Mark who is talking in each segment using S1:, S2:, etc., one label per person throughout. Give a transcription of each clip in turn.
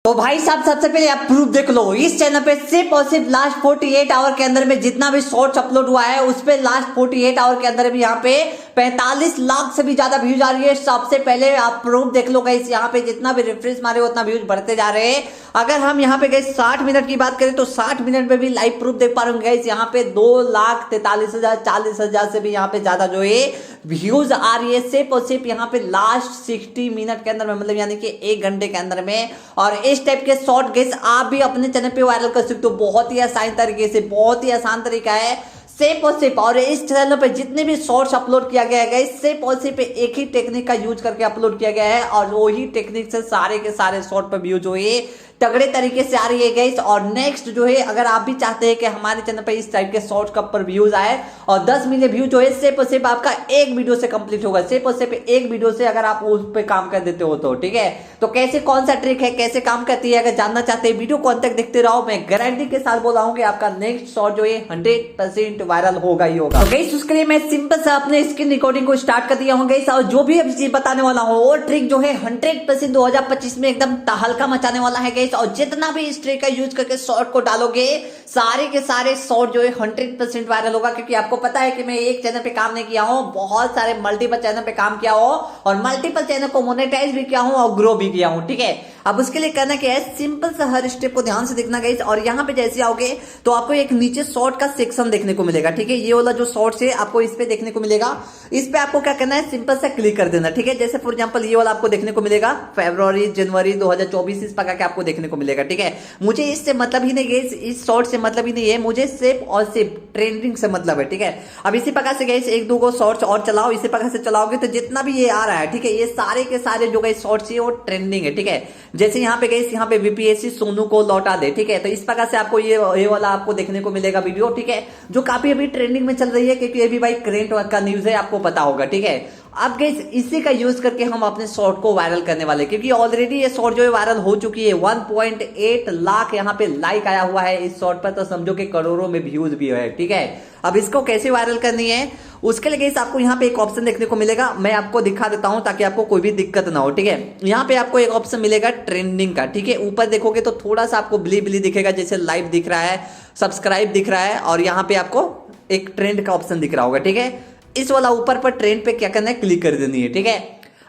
S1: तो भाई साहब सबसे पहले आप प्रूफ देख लो। इस चैनल पे सिर्फ और सिर्फ लास्ट 48 आवर के अंदर में जितना भी शॉर्ट्स अपलोड हुआ है उस पे लास्ट 48 आवर के अंदर भी यहाँ पे 45 लाख से भी ज्यादा व्यूज आ रही है। सबसे पहले आप प्रूफ देख लो गाइस, यहाँ पे जितना भी रिफ्रेश मारे उतना व्यूज बढ़ते जा रहे हैं। अगर हम यहाँ पे गाइस 60 मिनट की बात करें तो 60 मिनट में भी लाइव प्रूफ देख पा रहे होंगे गाइस, यहाँ पे 2,43,000 40,000 से भी यहाँ पे ज्यादा जो है व्यूज आ रही है सिर्फ और सिर्फ यहाँ पे लास्ट 60 मिनट के अंदर में, मतलब यानी कि 1 घंटे के अंदर में। और इस टाइप के शॉर्ट गेस आप भी अपने चैनल पे वायरल कर सकते हो बहुत ही आसान तरीके से, बहुत ही आसान तरीका है सिर्फ और सिर्फ। और इस चैनल पे जितने भी शॉर्ट्स अपलोड किया गया है सिर्फ और सिर्फ एक ही टेक्निक का यूज करके अपलोड किया गया है और वही टेक्निक से सारे के सारे शॉर्ट पे व्यूज जो है तगड़े तरीके से आ रही है गाइस। और नेक्स्ट जो है अगर आप भी चाहते हैं कि हमारे चैनल पे इस टाइप के शॉर्ट्स का पर व्यूज आए और 10 मिलियन व्यू जो है सिर्फ और सिर्फ आपका एक वीडियो से कंप्लीट होगा, सिर्फ और सिर्फ एक वीडियो से अगर आप उस पे काम कर देते हो तो ठीक है। तो कैसे कौन सा ट्रिक है, कैसे काम करती है, अगर जानना चाहते हैं वीडियो को अंत तक देखते रहो। मैं गारंटी के साथ बोल रहा हूं कि आपका नेक्स्ट शॉर्ट जो है 100% वायरल होगा ही होगा। तो गाइस उसके लिए मैं सिंपल सा अपने स्क्रीन रिकॉर्डिंग को स्टार्ट कर दिया हूं गाइस, और जो भी अभी चीज बताने वाला हूं वो ट्रिक जो है 100% 2025 में एकदम तहलका मचाने वाला है गाइस। और जितना भी इस ट्रिक का यूज करके शॉर्ट को डालोगे सारे के सारे शॉर्ट जो है 100% वायरल होगा। क्योंकि आपको पता है कि मैं एक चैनल पे काम नहीं किया हूं, बहुत सारे मल्टीपल चैनल पे काम किया हूं और मल्टीपल चैनल को मोनेटाइज भी किया हूं और ग्रो भी किया हूं, ठीक है। अब उसके लिए करना क्या है, सिंपल सा हर स्टेप को ध्यान से देखना गाइस। और यहाँ पे जैसे आओगे तो आपको एक नीचे शॉर्ट का सेक्शन देखने को मिलेगा, ठीक है। ये वाला जो शॉर्ट्स है आपको इस पे देखने को मिलेगा। इस पे आपको क्या करना है, सिंपल सा क्लिक कर देना, ठीक है। जैसे फॉर एग्जांपल ये वाला आपको देखने को मिलेगा फरवरी जनवरी 2024 इस प्रकार के आपको देखने को मिलेगा, ठीक है। मुझे इससे मतलब ही नहीं गाइस, इस शॉर्ट से मतलब ही नहीं है, मुझे सिर्फ और सिर्फ ट्रेंडिंग से मतलब है, ठीक है। अब इसी प्रकार से गाइस एक दो को शॉर्ट्स और चलाओ, इसी प्रकार से चलाओगे तो जितना भी ये आ रहा है, ठीक है, ये सारे के सारे जो गाइस शॉर्ट्स है वो ट्रेंडिंग है, ठीक है। जैसे यहाँ पे गाइस यहाँ पे वीपीएससी सोनू को लौटा दे, ठीक है। तो इस प्रकार से आपको ये वाला आपको देखने को मिलेगा वीडियो, ठीक है, जो काफी अभी ट्रेंडिंग में चल रही है क्योंकि ये भी भाई करेंट का न्यूज है, आपको पता होगा, ठीक है। अब गाइस इसी का यूज करके हम अपने शॉर्ट को वायरल करने वाले, क्योंकि ऑलरेडी ये शॉर्ट जो है वायरल हो चुकी है। 1.8 लाख यहाँ पे लाइक आया हुआ है इस शॉर्ट पर, तो समझो कि करोड़ों में व्यूज भी है, ठीक है। अब इसको कैसे वायरल करनी है उसके लिए गाइस आपको यहाँ पे एक ऑप्शन देखने को मिलेगा, मैं आपको दिखा देता हूं ताकि आपको कोई भी दिक्कत ना हो, ठीक है। यहाँ पे आपको एक ऑप्शन मिलेगा ट्रेंडिंग का, ठीक है। ऊपर देखोगे तो थोड़ा सा आपको ब्ली ब्ली दिखेगा, जैसे लाइव दिख रहा है, सब्सक्राइब दिख रहा है और यहाँ पे आपको एक ट्रेंड का ऑप्शन दिख रहा होगा, ठीक है। इस वाला ऊपर पर ट्रेंड पे क्या करना है, क्लिक कर देनी है, ठीक है।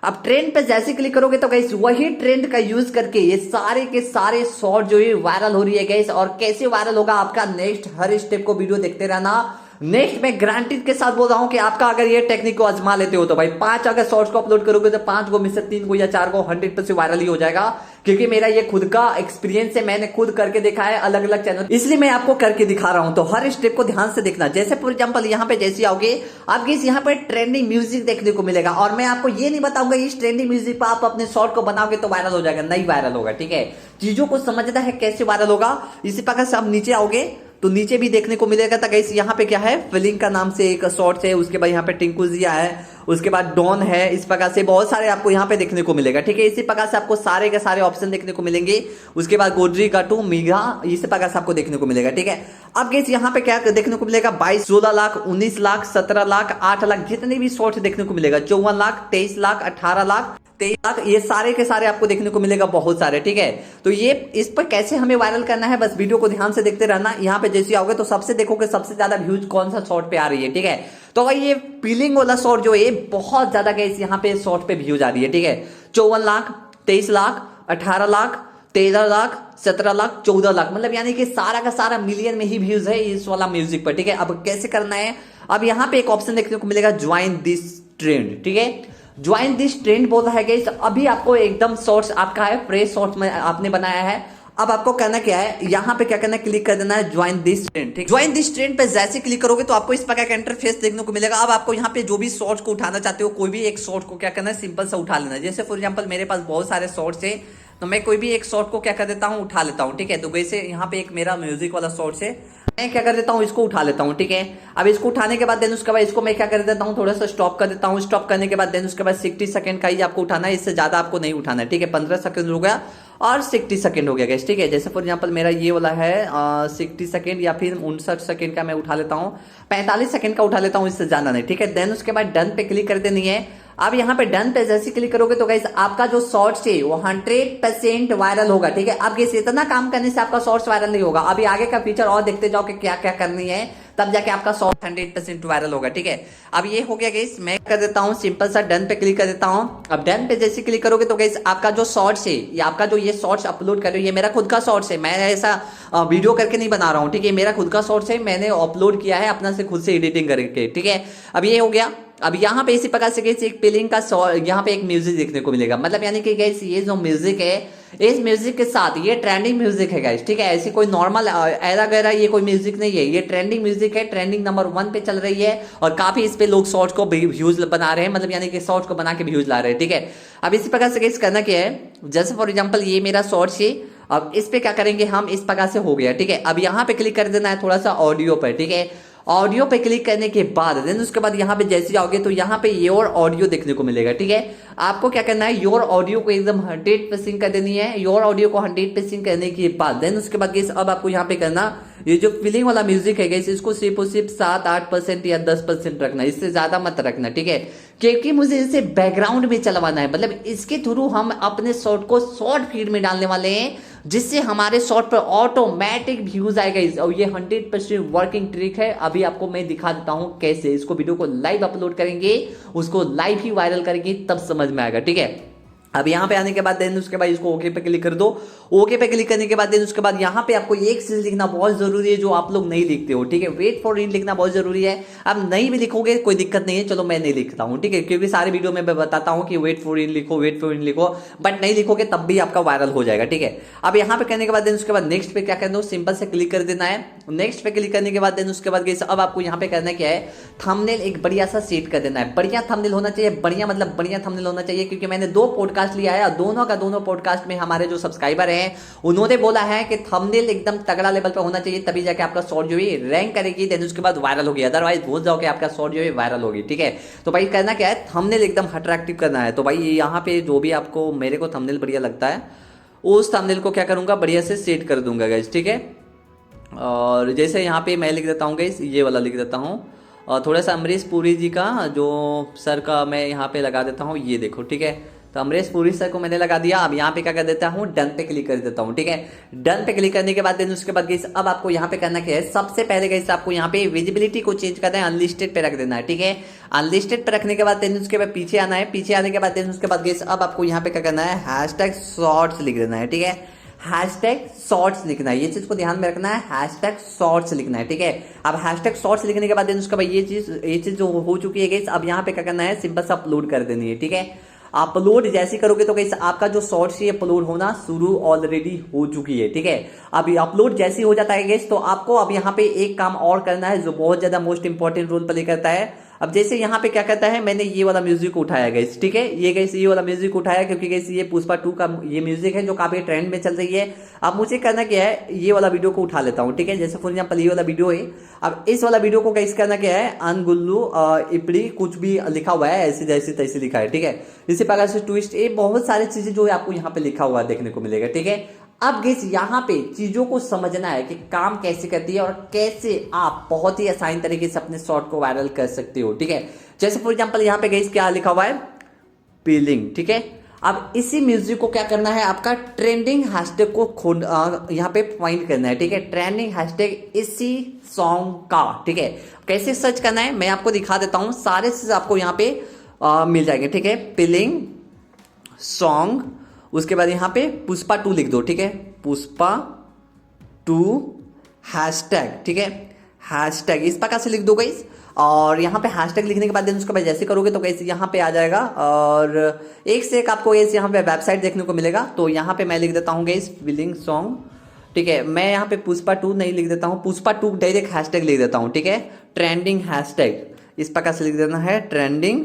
S1: अब ट्रेंड पे जैसे क्लिक करोगे तो गाइस वही ट्रेंड का यूज करके ये सारे के सारे शॉर्ट जो है वायरल हो रही है गाइस। और कैसे वायरल होगा आपका नेक्स्ट हर स्टेप को वीडियो देखते रहना। नेक्स्ट मैं गारंटी के साथ बोल रहा हूं कि आपका अगर ये टेक्निक को आजमा लेते हो तो भाई 5 अगर शॉर्ट्स को अपलोड करोगे तो 5 को में से 3 को या 4 को 100% वायरल ही हो जाएगा। क्योंकि मेरा ये खुद का एक्सपीरियंस है, मैंने खुद करके देखा है अलग अलग चैनल, इसलिए मैं आपको करके दिखा रहा हूं। तो हर स्टेप को ध्यान से देखना। जैसे फॉर एग्जांपल यहाँ पे जैसे आओगे आप गाइस यहाँ पे ट्रेंडिंग म्यूजिक देखने को मिलेगा और मैं आपको ये नहीं बताऊंगा इस ट्रेंडिंग म्यूजिक पर आप अपने शॉर्ट को बनाओगे तो वायरल हो जाएगा, नहीं वायरल होगा, ठीक है। चीजों को समझना है कैसे वायरल होगा। इसी प्रकार से आप नीचे आओगे तो नीचे भी देखने को मिलेगा था गाइस, यहाँ पे क्या है, फिलिंग का नाम से एक शॉर्ट्स है, उसके बाद यहाँ पे टिंकू जिया है, उसके बाद डॉन है, इस प्रकार से बहुत सारे आपको यहाँ पे देखने को मिलेगा, ठीक है। इसी प्रकार से आपको सारे के सारे ऑप्शन देखने को मिलेंगे। उसके बाद गोड्री गाटू मीघा इसी प्रकार से आपको देखने को मिलेगा, ठीक है। अब गाइस यहाँ पे क्या देखने को मिलेगा, 22 16 लाख 19 लाख 17 लाख 8 लाख जितने भी शॉर्ट्स देखने को मिलेगा, 54 लाख 23 लाख 18 लाख 23 लाख, ये सारे के सारे आपको देखने को मिलेगा, बहुत सारे, ठीक है। तो ये इस पर कैसे हमें वायरल करना है, बस वीडियो को ध्यान से देखते रहना। यहाँ पे जैसे आओगे तो सबसे देखोगे सबसे ज्यादा व्यूज कौन सा शॉर्ट पे आ रही है, ठीक है। तो भाई ये पीलिंग वाला शॉर्ट जो है बहुत ज्यादा गाइस यहाँ पे शॉर्ट पे व्यूज आ रही है, ठीक है। 54 लाख 23 लाख 18 लाख 13 लाख 17 लाख 14 लाख, मतलब यानी कि सारा का सारा मिलियन में ही व्यूज है इस वाला म्यूजिक पर, ठीक है। अब कैसे करना है, अब यहाँ पे एक ऑप्शन देखने को मिलेगा ज्वाइन दिस ट्रेंड, ठीक है। ज्वाइन दिस ट्रेंड बोल रहा है गाइस, अभी आपको एकदम शॉर्ट्स आपका है, फ्रेश शॉर्ट्स में आपने बनाया है। अब आपको करना क्या है, यहाँ पे क्या करना है, क्लिक कर देना है ज्वाइन दिस ट्रेंड, ठीक। ज्वाइन दिस ट्रेंड पे जैसे क्लिक करोगे तो आपको इस प्रकार का इंटरफेस देखने को मिलेगा। अब आपको यहाँ पे जो भी शॉर्ट्स को उठाना चाहते हो, कोई भी एक शॉर्ट को क्या करना है, सिंपल सा उठा लेना है। जैसे फॉर एग्जांपल मेरे पास बहुत सारे शॉर्ट्स है तो मैं कोई भी एक शॉर्ट को क्या कर देता हूँ, उठा लेता हूँ, ठीक है। तो वैसे यहाँ पे एक मेरा म्यूजिक वाला शॉर्ट्स है, मैं क्या कर देता हूँ, इसको उठा लेता हूँ, ठीक है। अब इसको उठाने के बाद देन उसके बाद इसको मैं क्या कर देता हूँ, थोड़ा सा स्टॉप कर देता हूँ। स्टॉप करने के बाद देन उसके बाद 60 सेकंड का ही आपको उठाना है, इससे ज्यादा आपको नहीं उठाना है, ठीक है। 15 सेकंड हो गया और 60 सेकंड हो गया गाइस, ठीक है। जैसे फॉर एग्जांपल मेरा ये वाला है 60 सेकंड या फिर 59 सेकंड का मैं उठा लेता हूँ, 45 सेकंड का उठा लेता हूँ, इससे ज्यादा नहीं, ठीक है। देन उसके बाद डन पे क्लिक कर देनी है। अब यहाँ पे डन पे जैसे क्लिक करोगे तो गाइस आपका जो शॉर्ट्स है वो 100% वायरल होगा। ठीक है, अब गाइस इतना काम करने से आपका शॉर्ट्स वायरल नहीं होगा। अभी आगे का फीचर और देखते जाओ कि क्या क्या करनी है, तब जाके आपका शॉर्ट 100% वायरल होगा। ठीक है, अब ये हो गया गाइस, मैं कर देता हूँ सिंपल सा डन पे क्लिक कर देता हूँ। अब डन पे जैसे क्लिक करोगे तो गाइस आपका जो शॉर्ट्स है, ये आपका जो ये शॉर्ट्स अपलोड कर रहे हो, ये मेरा खुद का शॉर्ट्स है, मैं ऐसा वीडियो करके नहीं बना रहा हूँ। ठीक है, मेरा खुद का शॉर्ट्स है, मैंने अपलोड किया है अपना से खुद से एडिटिंग करके। ठीक है, अब ये हो गया। अब यहाँ पे इसी प्रकार से गाइस एक पिलिंग का यहाँ पे एक म्यूजिक देखने को मिलेगा, मतलब यानी कि गाइस ये जो म्यूजिक है, इस म्यूजिक के साथ ये ट्रेंडिंग म्यूजिक है गाइस। ठीक है, ऐसी कोई नॉर्मल एरा गैरा ये कोई म्यूजिक नहीं है, ये ट्रेंडिंग म्यूजिक है, ट्रेंडिंग नंबर 1 पे चल रही है और काफी इस पे लोग शॉर्ट्स को व्यूज बना रहे हैं, मतलब यानी कि शॉर्ट्स को बना के व्यूज ला रहे हैं। ठीक है, अब इसी प्रकार से गाइस करना क्या है, जैसे फॉर एग्जांपल ये मेरा शॉर्ट्स है, अब इस पे क्या करेंगे हम, इस प्रकार से हो गया। ठीक है, अब यहाँ पे क्लिक कर देना है थोड़ा सा ऑडियो पर। ठीक है, ऑडियो पे क्लिक करने के बाद देन उसके बाद यहाँ पे जैसे आओगे तो यहाँ पे योर ऑडियो देखने को मिलेगा। ठीक है, आपको क्या करना है, योर ऑडियो को एकदम 100% कर देनी है। योर ऑडियो को 100% करने के बाद देन उसके बाद गाइस अब आपको यहाँ पे करना, ये जो फीलिंग वाला म्यूजिक है गाइस, इसको सिर्फ और सिर्फ 7-8% या 10% रखना, इससे ज्यादा मत रखना। ठीक है, क्योंकि मुझे इसे बैकग्राउंड में चलवाना है, मतलब इसके थ्रू हम अपने शॉर्ट को शॉर्ट फीड में डालने वाले हैं, जिससे हमारे शॉर्ट पर ऑटोमेटिक व्यूज आएगा। और ये 100% वर्किंग ट्रिक है। अभी आपको मैं दिखा देता हूं कैसे इसको वीडियो को लाइव अपलोड करेंगे, उसको लाइव ही वायरल करेंगे, तब समझ में आएगा। ठीक है, अब यहाँ पे आने के बाद देन उसके बाद इसको ओके पे क्लिक कर दो। ओके पे क्लिक करने के बाद देन उसके बाद यहाँ पे आपको एक चीज लिखना बहुत जरूरी है जो आप लोग नहीं लिखते हो। ठीक है, वेट फॉर इट लिखना बहुत जरूरी है। अब नहीं भी लिखोगे कोई दिक्कत नहीं है, चलो मैं नहीं लिखता हूँ। ठीक है, क्योंकि सारे वीडियो में मैं बताता हूँ कि वेट फॉर इन लिखो, वेट फॉर इन लिखो, बट नहीं लिखोगे तब भी आपका वायरल हो जाएगा। ठीक है, अब यहाँ पे करने के बाद देन उसके बाद नेक्स्ट पे क्या करना है, सिंपल से क्लिक कर देना है। नेक्स्ट पे क्लिक करने के बाद देन उसके बाद अब आपको यहाँ पे करना क्या है, थंबनेल एक बढ़िया सा सेट कर देना है। बढ़िया थंबनेल होना चाहिए, बढ़िया मतलब बढ़िया थंबनेल होना चाहिए, क्योंकि मैंने 2 पॉडकास्ट लिया है, दोनों का दोनों पॉडकास्ट में हमारे जो सब्सक्राइबर हैं उन्होंने बोला है कि थंबनेल एकदम तगड़ा लेवल पे होना चाहिए, तभी जाके आपका शॉर्ट जो है रैंक करेगी, देन उसके बाद वायरल होगी, अदरवाइज भूल जाओ कि आपका शॉर्ट जो है वायरल होगी। ठीक है, तो भाई करना क्या है, थंबनेल एकदम अट्रैक्टिव करना है। तो भाई यहाँ पे जो भी आपको मेरे को थंबनेल बढ़िया लगता है, उस थंबनेल को क्या करूंगा, बढ़िया से सेट कर दूंगा गाइस। ठीक है, और जैसे यहाँ पे मैं लिख देता हूँ गाइस, ये वाला लिख देता हूँ, और थोड़ा सा अमरीश पुरी जी का जो सर का मैं यहाँ पे लगा देता हूँ, ये देखो। ठीक है, तो अमरीश पुरी सर को मैंने लगा दिया। अब यहाँ पे क्या कर देता हूँ, डन पे क्लिक कर देता हूँ। ठीक है, डन पे क्लिक करने के बाद देन उसके बाद गाइस अब आपको यहाँ पे करना क्या है, सबसे पहले गाइस आपको यहाँ पे विजिबिलिटी को चेंज करना है, अनलिस्टेड पे रख देना है। ठीक है, अनलिस्टेड पे रखने के बाद देन उसके बाद पीछे आना है। पीछे आने के बाद देन उसके बाद गाइस अब आपको यहाँ पे क्या करना है, हैशटैग शॉर्ट्स लिख देना है। ठीक है, हैशटैग शॉर्ट्स लिखना है, ये चीज को ध्यान में रखना है, हैशटैग शॉर्ट्स लिखना है। ठीक है, अब हैशटैग शॉर्ट्स लिखने के बाद देन उसके बाद ये चीज जो हो चुकी है गाइस, अब यहाँ पे क्या करना है, सिंपल सा अपलोड कर देनी है। ठीक है, अपलोड जैसे करोगे तो गाइस आपका जो शॉर्ट्स है अपलोड होना शुरू ऑलरेडी हो चुकी है। ठीक है, अब अपलोड जैसे हो जाता है गाइस, तो आपको अब यहाँ पे एक काम और करना है जो बहुत ज्यादा मोस्ट इंपॉर्टेंट रोल प्ले करता है। अब जैसे यहाँ पे क्या करता है, मैंने ये वाला म्यूजिक उठाया गाइस। ठीक है, ये गाइस ये वाला म्यूजिक उठाया क्योंकि गाइस ये पुष्पा 2 का ये म्यूजिक है जो काफी ट्रेंड में चल रही है। अब मुझे करना क्या है, ये वाला वीडियो को उठा लेता हूँ। ठीक है, जैसे फॉर एग्जांपल ये वाला वीडियो है, अब इस वाला वीडियो को गाइस करना क्या है, अनगुल्लू इपड़ी कुछ भी लिखा हुआ है, ऐसे जैसे तैसे लिखा है। ठीक है, इसी प्रकार से ट्विस्ट, ये बहुत सारी चीजें जो है आपको यहाँ पे लिखा हुआ देखने को मिलेगा। ठीक है, अब गाइस यहाँ पे चीजों को समझना है कि काम कैसे करती है और कैसे आप बहुत ही आसान तरीके से अपने शॉर्ट को वायरल कर सकते हो। ठीक है, जैसे फॉर एग्जांपल यहाँ पे गाइस क्या लिखा हुआ है, पीलिंग। ठीक है, अब इसी म्यूजिक को क्या करना है, आपका ट्रेंडिंग हैशटैग को यहाँ पे फाइंड करना है। ठीक है, ट्रेंडिंग हैशटैग इसी सॉन्ग का। ठीक है, कैसे सर्च करना है मैं आपको दिखा देता हूँ, सारे चीज आपको यहाँ पे मिल जाएंगे। ठीक है, पीलिंग सॉन्ग, उसके बाद यहाँ पे पुष्पा 2 लिख दो। ठीक है, पुष्पा 2 हैशटैग। ठीक है, हैशटैग इस प्रकार से लिख दो गाइस, और यहाँ पे हैशटैग लिखने के बाद देन उसके बाद जैसे करोगे तो गाइस यहाँ पे आ जाएगा, और एक से एक आपको गाइस यहाँ पे वेबसाइट देखने को मिलेगा। तो यहाँ पे मैं लिख देता हूँ गाइस फीलिंग सॉन्ग। ठीक है, मैं यहाँ पे पुष्पा 2 नहीं लिख देता हूँ, पुष्पा 2 डायरेक्ट हैशटैग लिख देता हूँ। ठीक है, ट्रेंडिंग हैशटैग इस प्रकार से लिख देना है, ट्रेंडिंग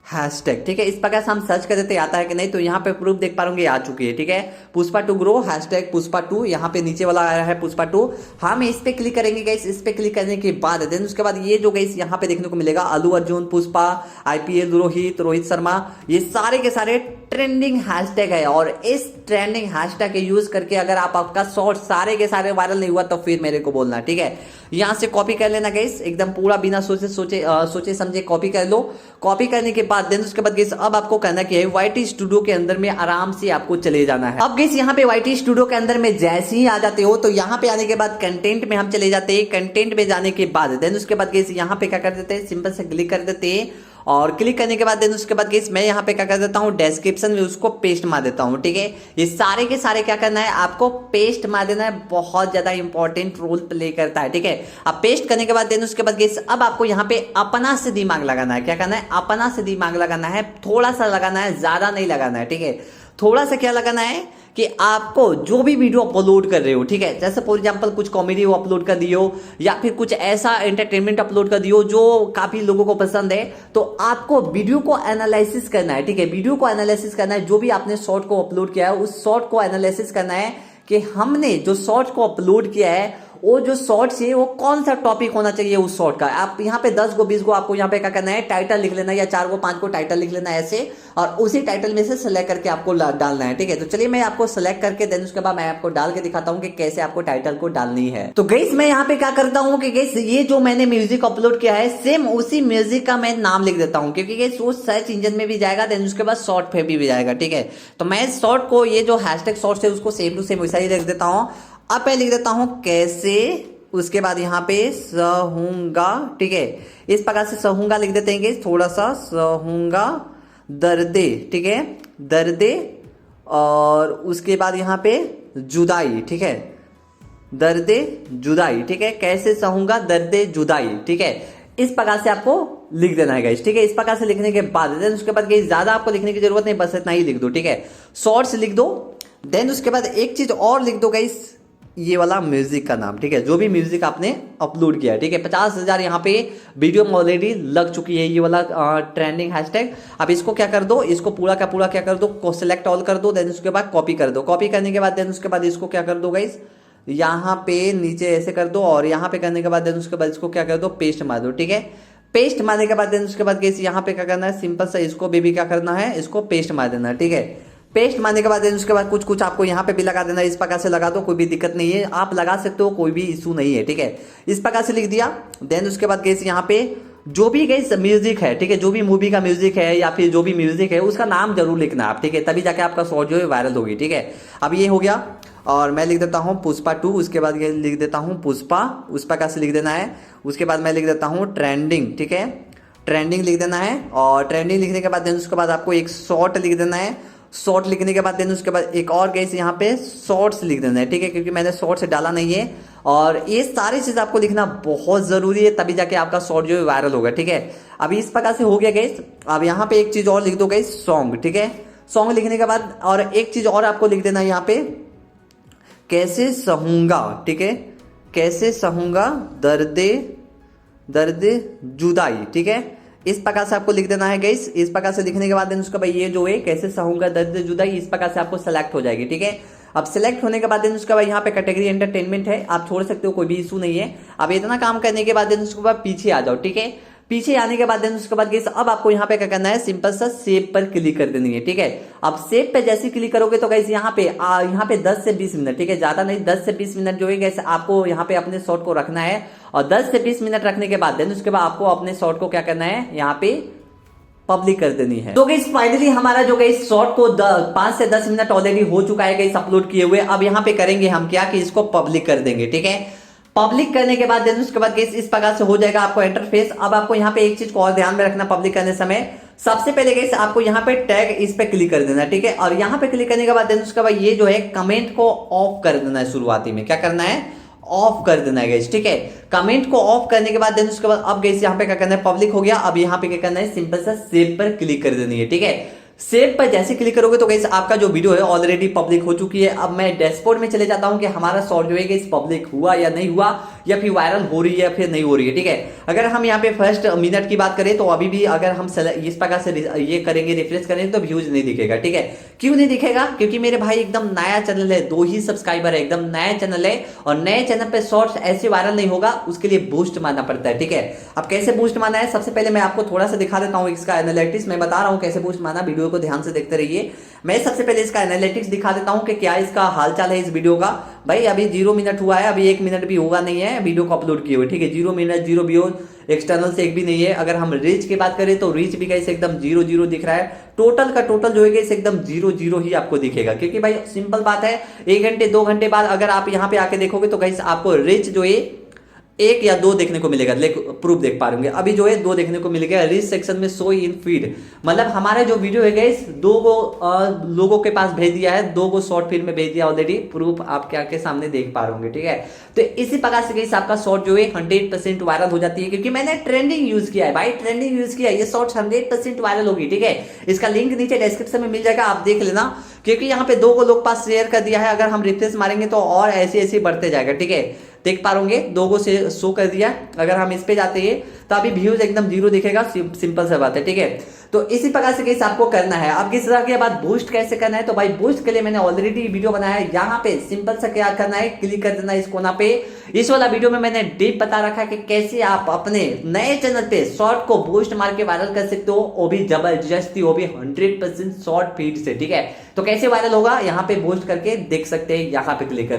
S1: हैशटैग। ठीक है, इस प्रकार से हम सर्च कर देते आता है कि नहीं, तो यहाँ पे प्रूफ देख पा रहे आ चुकी है। ठीक है, पुष्पा 2 ग्रो हैशटैग पुष्पा 2, यहाँ पे नीचे वाला आया है पुष्पा 2। हम इस पे क्लिक करेंगे गाइस, इस पे क्लिक करने के बाद देन उसके बाद ये जो गाइस यहाँ पे देखने को मिलेगा, अल्लू अर्जुन, पुष्पा, IPL, रोहित शर्मा, ये सारे के सारे ट्रेंडिंग हैशटैग है, और इस ट्रेंडिंग हैशटैग के यूज करके अगर आपका शॉर्ट सारे के सारे वायरल नहीं हुआ तो फिर मेरे को बोलना, ठीक है। यहां से कॉपी कर लेना गाइस, एकदम पूरा बिना सोचे समझे कॉपी कर लो। कॉपी करने के बाद देन उसके बाद गाइस अब आपको करना क्या है, वाईटी स्टूडियो के अंदर में आराम से आपको चले जाना है। अब गाइस यहाँ पे वाईटी स्टूडियो के अंदर में जैसे ही आ जाते हो तो यहाँ पे आने के बाद कंटेंट में हम चले जाते हैं। कंटेंट में जाने के बाद देन उसके बाद गाइस यहाँ पे क्या कर देते हैं, सिंपल से क्लिक कर देते हैं, और क्लिक करने के बाद देन उसके बाद गाइस मैं यहाँ पे क्या कर देता हूँ, डिस्क्रिप्शन में उसको पेस्ट मार देता हूँ, ठीक है। ये सारे के सारे क्या करना है, आपको पेस्ट मार देना है, बहुत ज्यादा इंपॉर्टेंट रोल प्ले करता है, ठीक है। अब पेस्ट करने के बाद देन उसके बाद गाइस अब आपको यहाँ पे अपना से दिमाग लगाना है। क्या करना है, अपना से दिमाग लगाना है, थोड़ा सा लगाना है, ज्यादा नहीं लगाना है, ठीक है। थोड़ा सा क्या लगाना है कि आपको जो भी वीडियो अपलोड कर रहे हो, ठीक है, जैसे फॉर एग्जांपल कुछ कॉमेडी अपलोड कर दियो या फिर कुछ ऐसा एंटरटेनमेंट अपलोड कर दियो जो काफी लोगों को पसंद है, तो आपको वीडियो को एनालिसिस करना है, ठीक है। वीडियो को एनालिसिस करना है, जो भी आपने शॉर्ट को अपलोड किया है उस शॉर्ट को एनालिसिस करना है कि हमने जो शॉर्ट को अपलोड किया है वो जो शॉर्ट्स है वो कौन सा टॉपिक होना चाहिए उस शॉर्ट का। आप यहाँ पे 10 को 20 को आपको यहाँ पे क्या करना है, टाइटल लिख लेना है, या 4 को 5 को टाइटल लिख लेना है ऐसे, और उसी टाइटल में से सेलेक्ट करके आपको डालना है, ठीक है। तो चलिए मैं आपको सेलेक्ट करके देन उसके बाद मैं आपको डाल के दिखाता हूँ कि कैसे आपको टाइटल को डालनी है। तो गाइस मैं यहाँ पे क्या करता हूँ कि गाइस ये जो मैंने म्यूजिक अपलोड किया है सेम उसी म्यूजिक का मैं नाम लिख देता हूँ, क्योंकि गाइस वो सर्च इंजन में भी जाएगा, देन उसके बाद शॉर्ट पे भी जाएगा, ठीक है। तो मैं शॉर्ट को ये जो हैशटैग शॉर्ट्स है उसको सेम टू सेम वैसा ही लिख देता हूँ। अब मैं लिख देता हूँ कैसे, उसके बाद यहाँ पे सहूंगा, ठीक है, इस प्रकार से सहूंगा लिख देते हैं, थोड़ा सा सहूंगा दर्दे, ठीक है, दर्दे, और उसके बाद यहाँ पे जुदाई, ठीक है, दर्दे जुदाई, ठीक है, कैसे सहूंगा दर्दे जुदाई, ठीक है। इस प्रकार से आपको लिख देना है गाइस, ठीक है। इस प्रकार से लिखने के बाद देन उसके बाद गाइस ज्यादा आपको लिखने की जरूरत नहीं, बस इतना ही लिख दो, ठीक है। शॉर्ट्स लिख दो, देन उसके बाद एक चीज और लिख दो गाइस, ये वाला म्यूजिक का नाम, ठीक है, जो भी म्यूजिक आपने अपलोड किया है, ठीक है। 50,000 यहाँ पे वीडियो में ऑलरेडी लग चुकी है ये वाला ट्रेंडिंग हैशटैग। अब इसको क्या कर दो, इसको पूरा का पूरा क्या कर दो, को सिलेक्ट ऑल कर दो, देन उसके बाद कॉपी कर दो। कॉपी करने के बाद देन उसके बाद इसको क्या कर दो गाइस, यहाँ पे नीचे ऐसे कर दो, और यहाँ पे करने के बाद देन उसके बाद इसको क्या कर दो, पेस्ट मार दो, ठीक है। पेस्ट मारने के बाद देन उसके बाद गाइस यहाँ पे क्या करना है, सिंपल सा इसको भी क्या करना है, इसको पेस्ट मार देना, ठीक है। पेस्ट मारने के बाद देन उसके बाद कुछ कुछ आपको यहाँ पे भी लगा देना, इस प्रकार से लगा दो, कोई भी दिक्कत नहीं है, आप लगा सकते हो, कोई भी इशू नहीं है, ठीक है। इस प्रकार से लिख दिया, देन उसके बाद गाइस यहाँ पे जो भी गाइस म्यूजिक है, ठीक है, जो भी मूवी का म्यूजिक है या फिर जो भी म्यूजिक है उसका नाम जरूर लिखना आप, ठीक है, तभी जाके आपका शॉर्ट जो है वायरल होगी, ठीक है। अब ये हो गया, और मैं लिख देता हूँ पुष्पा 2, उसके बाद ये लिख देता हूँ पुष्पा, उस प्रकार से लिख देना है। उसके बाद मैं लिख देता हूँ ट्रेंडिंग, ठीक है, ट्रेंडिंग लिख देना है, और ट्रेंडिंग लिखने के बाद देन उसके बाद आपको एक शॉर्ट लिख देना है। शॉर्ट लिखने के बाद देन उसके बाद एक और गाइस यहाँ पे शॉर्ट्स लिख देना है, ठीक है, क्योंकि मैंने शॉर्ट्स डाला नहीं है, और ये सारी चीज आपको लिखना बहुत जरूरी है, तभी जाके आपका शॉर्ट जो है वायरल होगा, ठीक है। अभी इस प्रकार से हो गया गाइस। अब यहाँ पे एक चीज और लिख दो गाइस, सॉन्ग, ठीक है। सॉन्ग लिखने के बाद और एक चीज और आपको लिख देना है यहाँ पे, कैसे सहूंगा, ठीक है, कैसे सहूंगा दर्दे दर्दे जुदाई, ठीक है। इस प्रकार से आपको लिख देना है गाइस। इस प्रकार से लिखने के बाद देन उसका भाई ये जो है कैसे सहूंगा दर्द जुदाई, इस प्रकार से आपको सेलेक्ट हो जाएगी, ठीक है। अब सिलेक्ट होने के बाद देन उसका भाई यहाँ पे कैटेगरी एंटरटेनमेंट है, आप छोड़ सकते हो, कोई भी इशू नहीं है। अब इतना काम करने के बाद देन उसके बाद पीछे आ जाओ, ठीक है। पीछे आने के बाद देन उसके बाद गाइस अब आपको यहाँ पे क्या करना है, सिंपल सा सेव पर क्लिक कर देनी है, ठीक है। अब सेव पे जैसे क्लिक करोगे तो गाइस यहाँ पे 10 से 20 मिनट, ठीक है, ज्यादा नहीं, 10 से 20 मिनट जो है गाइस आपको यहाँ पे अपने शॉर्ट को रखना है, और 10 से 20 मिनट रखने के बाद देन उसके बाद आपको अपने शॉर्ट को क्या करना है, यहाँ पे पब्लिक कर देनी है। तो गाइस फाइनली हमारा जो गाइस शॉर्ट को 5 से 10 मिनट ऑलरेडी हो चुका है गाइस अपलोड किए हुए। अब यहाँ पे करेंगे हम क्या कि इसको पब्लिक कर देंगे, ठीक है। पब्लिक करने के बाद देन उसके बाद गाइस इस प्रकार से हो जाएगा आपको इंटरफेस। अब आपको यहाँ पे एक चीज को और ध्यान में रखना पब्लिक करने समय, सबसे पहले गाइस आपको यहाँ पे टैग इस पे क्लिक कर देना है, ठीक है। और यहाँ पे क्लिक करने के बाद देन उसके बाद ये जो है कमेंट को ऑफ कर देना है, शुरुआती में क्या करना है, ऑफ कर देना है गाइस, ठीक है। कमेंट को ऑफ करने के बाद देन उसके बाद अब गाइस यहाँ पे क्या करना है, पब्लिक हो गया। अब यहाँ पे क्या करना है, सिंपल सा सेव पर क्लिक कर देनी है, ठीक है। सेव पर जैसे क्लिक करोगे तो गाइस आपका जो वीडियो है ऑलरेडी पब्लिक हो चुकी है। अब मैं डैशबोर्ड में चले जाता हूं कि हमारा शॉर्ट जो है गाइस पब्लिक हुआ या नहीं हुआ, या फिर वायरल हो रही है या फिर नहीं हो रही है, ठीक है। अगर हम यहाँ पे फर्स्ट मिनट की बात करें तो अभी भी अगर हम इस प्रकार से ये करेंगे, रिफ्रेश करेंगे तो व्यूज नहीं दिखेगा, ठीक है। क्यों नहीं दिखेगा? क्योंकि मेरे भाई एकदम नया चैनल है, 2 ही सब्सक्राइबर है, एकदम नया चैनल है और नए चैनल पे शॉर्ट्स ऐसे वायरल नहीं होगा, उसके लिए बूस्ट मारना पड़ता है, ठीक है। अब कैसे बूस्ट मारना है, सबसे पहले मैं आपको थोड़ा सा दिखा देता हूँ इसका एनालिटिक्स। मैं बता रहा हूँ कैसे बूस्ट मारना, वीडियो को ध्यान से देखते रहिए। मैं सबसे पहले इसका एनालिटिक्स दिखा देता हूँ कि क्या इसका हालचाल है इस वीडियो का। भाई अभी 0 मिनट हुआ है, अभी 1 मिनट भी हुआ नहीं है वीडियो को अपलोड किए हुए, ठीक है। 0 मिनट 0 व्यू, एक्सटर्नल से एक भी नहीं है। अगर हम रीच की बात करें तो रीच भी कैसे एकदम 0 दिख रहा है। टोटल का टोटल जो है कैसे एकदम 0 ही आपको दिखेगा, क्योंकि भाई सिंपल बात है, 1 घंटे 2 घंटे बाद अगर आप यहाँ पे आके देखोगे तो गाइस आपको रीच जो है 1 या 2 देखने को मिलेगा। प्रूफ देख पा रहे होंगे, अभी जो है 2 देखने को मिलेगा रीच सेक्शन में, शो इन फीड। मतलब हमारे जो वीडियो है गाइस 2 को लोगों के पास भेज दिया है, 2 को शॉर्ट फीड में भेज दिया ऑलरेडी। प्रूफ आपके आके सामने देख पा रहे होंगे, ठीक है। तो इसी प्रकार से गाइस आपका शॉर्ट जो है 100% वायरल हो जाती है, क्योंकि मैंने ट्रेंडिंग यूज किया है भाई, ट्रेंडिंग यूज किया है। ये शॉर्ट्स 100% वायरल होगी, ठीक है। इसका लिंक नीचे डिस्क्रिप्शन में मिल जाएगा, आप देख लेना, क्योंकि यहाँ पे 2 को लोग पास शेयर कर दिया है। अगर हम रिफ्रेश मारेंगे तो और ऐसे ऐसे बढ़ते जाएगा, ठीक है। देख पा रहे 2 को से शो कर दिया। अगर हम इस पे जाते हैं तो अभी व्यूज एकदम 0 दिखेगा, सिंपल सा बात है, ठीक है। तो इसी प्रकार से कैसे आपको करना है। अब किस तरह के बाद बूस्ट कैसे करना है, तो भाई बूस्ट के लिए मैंने ऑलरेडी वीडियो बनाया है। यहाँ पे सिंपल सा क्या करना है, क्लिक कर देना इस कोना पे। इस वाला वीडियो में मैंने डीप बता रखा है कि कैसे आप अपने नए चैनल पे शॉर्ट को बूस्ट मार के वायरल कर सकते हो, वो भी जबरदस्ती, वो भी 100% शॉर्ट फीड से, ठीक है। तो कैसे वायरल होगा, यहाँ पे बूस्ट करके देख सकते हैं, यहाँ पे क्लिक कर